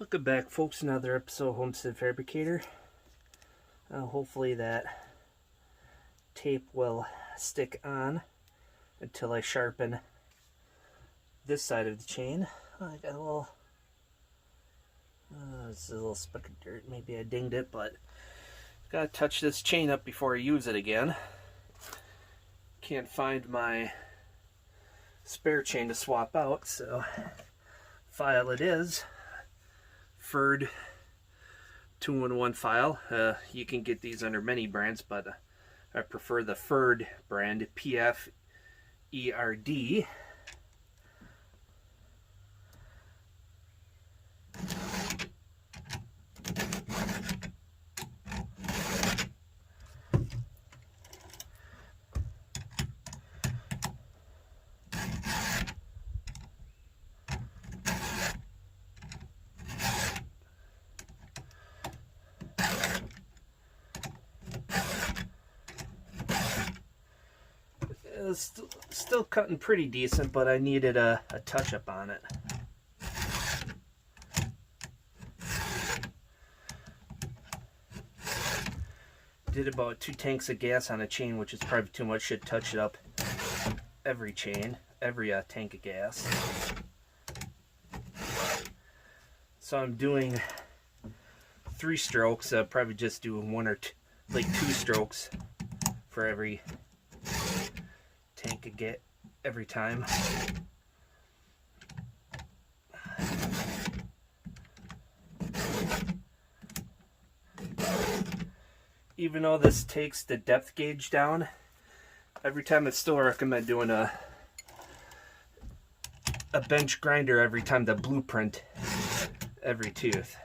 Welcome back, folks, another episode of Homestead Fabricator. Hopefully that tape will stick on until I sharpen this side of the chain. I got a little, it's a little speck of dirt. Maybe I dinged it, but gotta touch this chain up before I use it again. Can't find my spare chain to swap out, so file it is. Pferd 2-in-1 file. You can get these under many brands, but I prefer the Pferd brand, P-F-E-R-D. Still cutting pretty decent, but I needed a touch-up on it. Did about 2 tanks of gas on a chain, which is probably too much. Should touch it up every chain, every tank of gas. So I'm doing 3 strokes. Probably just do 1 or 2, like 2 strokes for every tank of gas every time. Even though this takes the depth gauge down, every time I still recommend doing a bench grinder every time, the blueprint every tooth.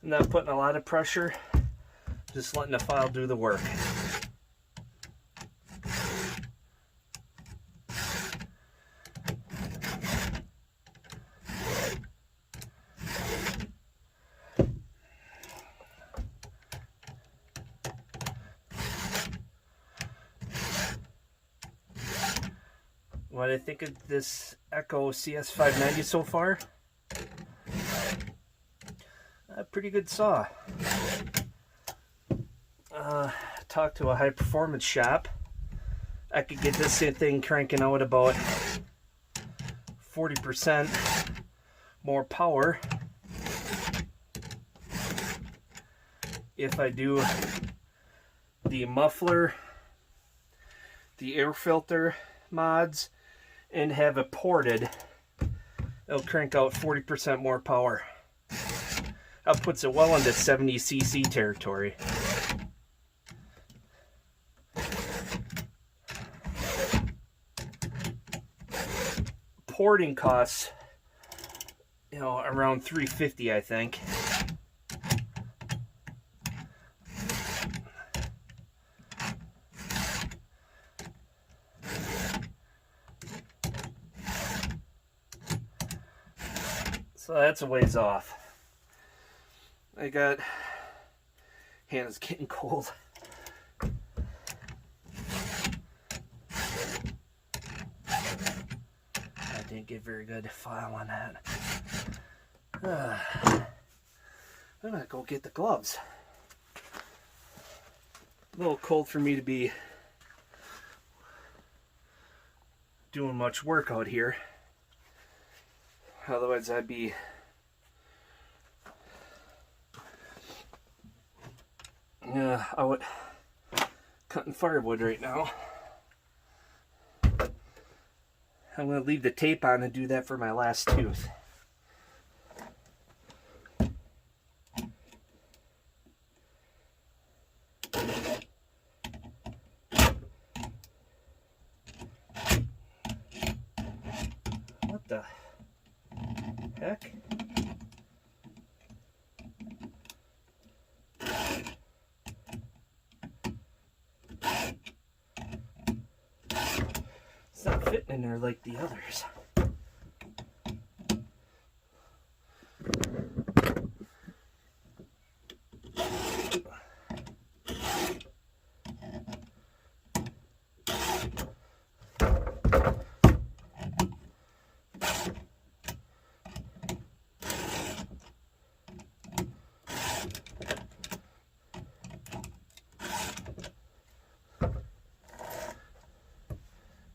Not putting a lot of pressure, just letting the file do the work. What I think of this Echo CS590 so far? A pretty good saw. Talked to a high performance shop. I could get this thing cranking out about 40% more power if I do the muffler, the air filter mods, and have it ported. It'll crank out 40% more power. That puts it well into 70cc territory. Porting costs, around $350, I think. So that's a ways off. I got, hands getting cold. I didn't get very good file on that. I'm gonna go get the gloves. A little cold for me to be doing much work out here. Otherwise I'd be out cutting firewood right now. I'm going to leave the tape on and do that for my last tooth. What the heck? It's not fitting in there like the others.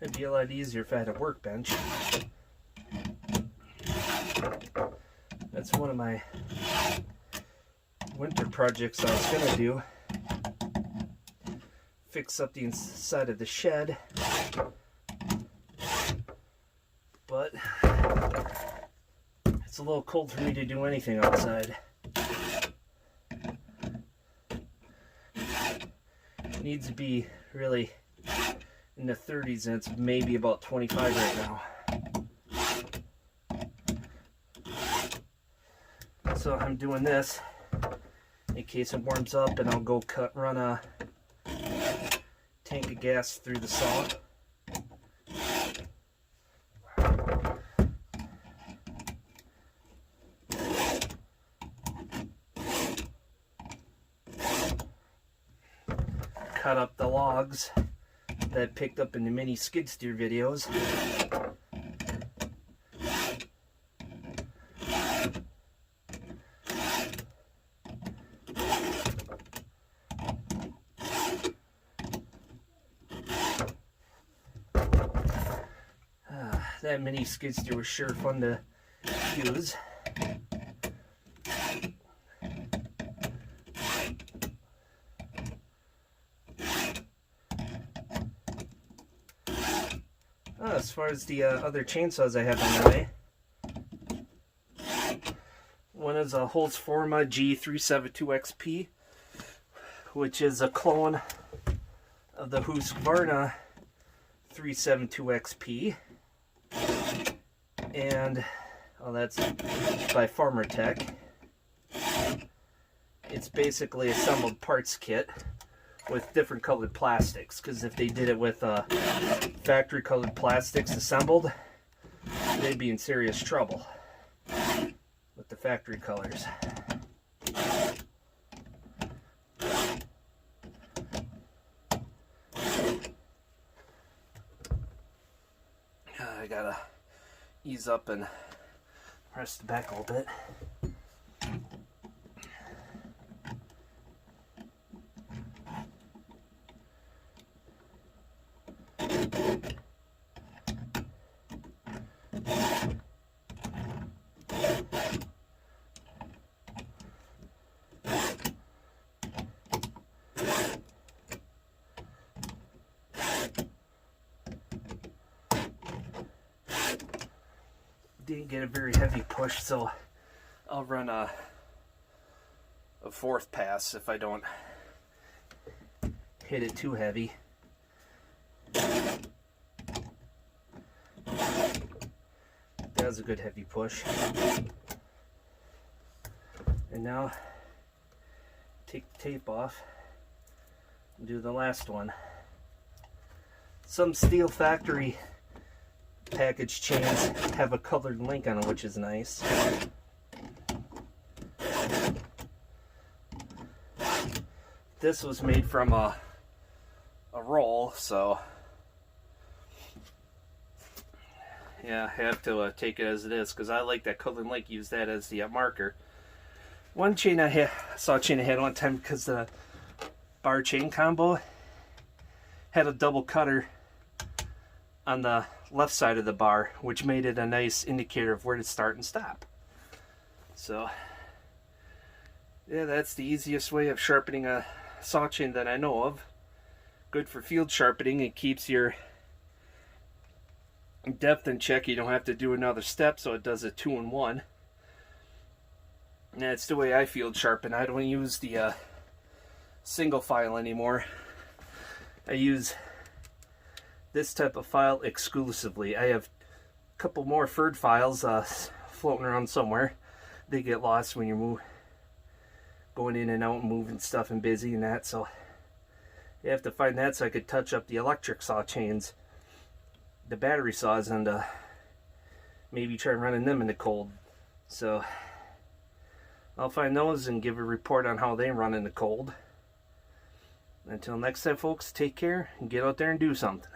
It'd be a lot easier if I had a workbench. That's one of my winter projects I was gonna do. Fix up the inside of the shed. But it's a little cold for me to do anything outside. It needs to be really in the 30s, and it's maybe about 25 right now. So I'm doing this in case it warms up, and I'll go run a tank of gas through the saw. Cut up the logs that I picked up in the mini skid steer videos. That mini skid steer was sure fun to use. As far as the other chainsaws I have on the way, one is a Holzforma G372XP, which is a clone of the Husqvarna 372XP, and that's by Farmer Tech. It's basically a assembled parts kit with different colored plastics, because if they did it with factory colored plastics assembled, they'd be in serious trouble with the factory colors. I gotta ease up and press the back a little bit. Didn't get a very heavy push, so I'll run a fourth pass if I don't hit it too heavy. That was a good heavy push. And now take the tape off and do the last one. Some steel factory package chains have a colored link on them, which is nice. This was made from a roll, so yeah, I have to take it as it is, because I like that colored link. Use that as the marker. One chain I saw a chain I had one time, because the bar chain combo had a double cutter on the left side of the bar, which made it a nice indicator of where to start and stop. So yeah, that's the easiest way of sharpening a saw chain that I know of. Good for field sharpening. It keeps your depth in check. You don't have to do another step, so it does a 2-in-1. And that's the way I field sharpen. I don't use the single file anymore. I use this type of file exclusively. I have a couple more Pferd files floating around somewhere. They get lost when you're going in and out and moving stuff and busy and that, so you have to find that, so I could touch up the electric saw chains, the battery saws, and maybe try running them in the cold. So I'll find those and give a report on how they run in the cold. Until next time, folks, take care and get out there and do something.